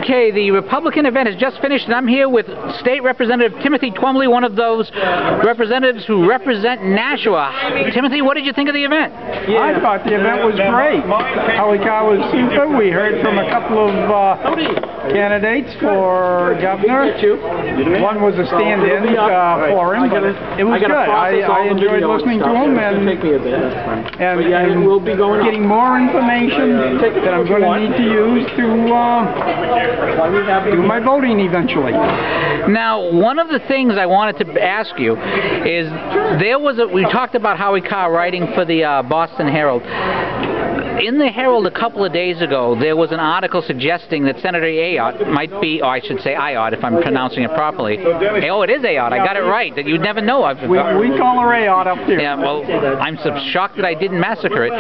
Okay, the Republican event has just finished, and I'm here with State Representative Timothy Twombly, one of those representatives who represent Nashua. Timothy, what did you think of the event? I thought the event was great. Holy cow was super. We heard from a couple of candidates for governor. One was a stand-in for him, but it was good. I enjoyed listening to him and getting more information that I'm going to need to use to do my voting eventually. Now, one of the things I wanted to ask you is we talked about Howie Carr writing for the Boston Herald. In the Herald a couple of days ago, there was an article suggesting that Senator Ayotte might be, or I should say Ayotte if I'm pronouncing it properly. Oh, it is Ayotte. I got it right. That you'd never know. We call her Ayotte up here. Yeah, well, I'm so shocked that I didn't massacre it.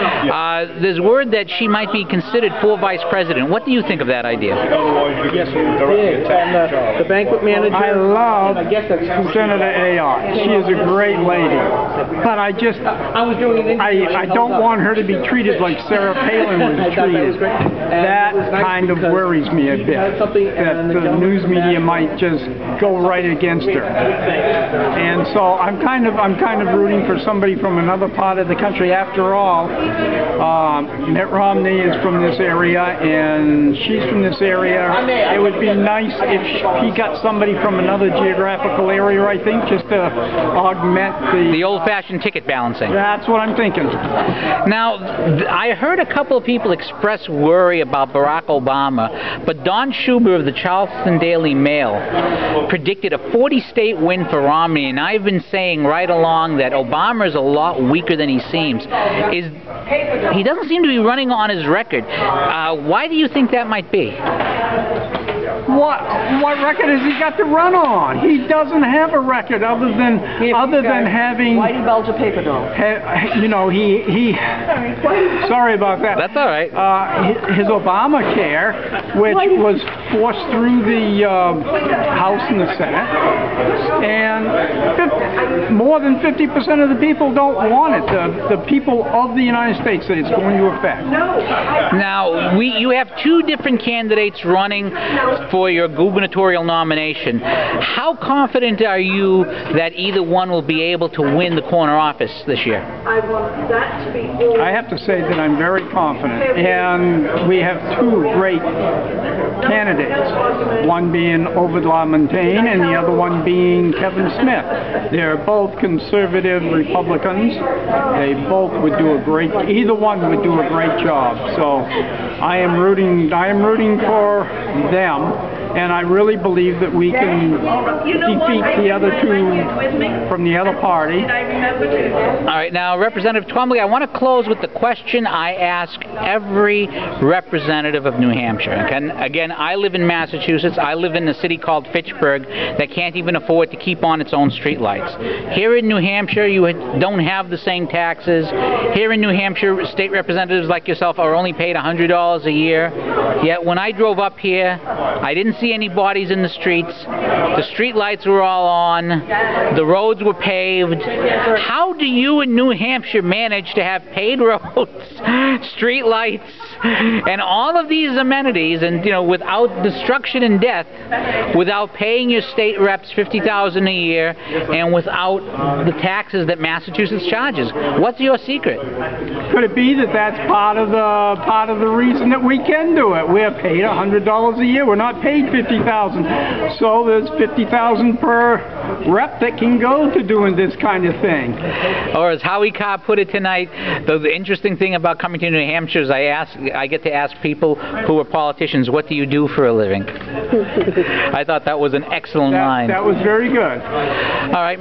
There's word that she might be considered for vice president. What do you think of that idea? Yes, we did. And the banquet manager. I love Senator Ayotte. She is a great lady. But I don't want her to be treated like Sarah Palin was treated. That kind of worries me a bit, that the news media might just go right against her. And so I'm kind of rooting for somebody from another part of the country. After all, Mitt Romney is from this area, and she's from this area. It would be nice if he got somebody from another geographical area, I think, just to augment the old-fashioned ticket balancing. That's what I'm thinking. Now, I heard a couple of people express worry about Barack Obama, but Don Schuber of the Charleston Daily Mail predicted a 40-state win for Romney, and I've been saying right along that Obama is a lot weaker than he seems. He doesn't seem to be running on his record. Why do you think that might be? What record has he got to run on? He doesn't have a record other than having. Whitey Bulge a paper doll. You know, he. Sorry about that. That's all right. His Obamacare, which was forced through the House and the Senate, and more than 50% of the people don't want it. The people of the United States that it's going to affect. Now, you have two different candidates running for your gubernatorial nomination. How confident are you that either one will be able to win the corner office this year? I have to say that I'm very confident, and we have two great candidates, one being Ovid LaMontagne and the other one being Kevin Smith. They're both conservative Republicans. They both would do either one would do a great job. So I am rooting for them. And I really believe that we can defeat the other two from the other party. All right, now, Representative Twombly, I want to close with the question I ask every representative of New Hampshire. And again, I live in Massachusetts. I live in a city called Fitchburg that can't even afford to keep on its own streetlights. Here in New Hampshire, you don't have the same taxes. Here in New Hampshire, state representatives like yourself are only paid $100 a year. Yet when I drove up here, I didn't see any bodies in the streets. The street lights were all on. The roads were paved. How do you in New Hampshire manage to have paved roads, street lights, and all of these amenities, and without destruction and death, without paying your state reps $50,000 a year, and without the taxes that Massachusetts charges? What's your secret? Could it be that that's part of the reason that we can do it? We're paid $100 a year. We're not paid $50,000. So there's $50,000 per rep that can go to doing this kind of thing. Or as Howie Carr put it tonight, the interesting thing about coming to New Hampshire is I get to ask people who are politicians, what do you do for a living? I thought that was an excellent line. That was very good. All right,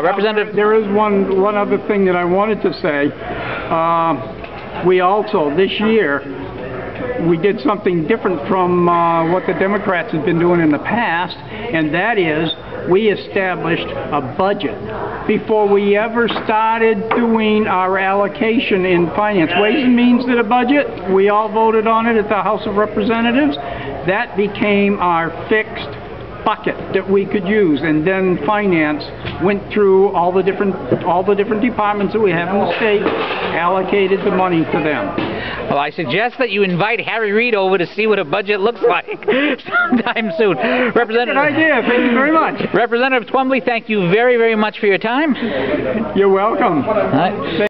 Representative. There is one other thing that I wanted to say. We also, this year, we did something different from what the Democrats have been doing in the past, and that is we established a budget before we ever started doing our allocation in finance. Ways and Means did a budget. We all voted on it at the House of Representatives. That became our fixed bucket that we could use, and then finance went through all the different departments that we have in the state, allocated the money to them. Well, I suggest that you invite Harry Reid over to see what a budget looks like sometime soon. Representative, good idea. Thank you very much. Representative Twombly, thank you very, very much for your time. You're welcome. All right.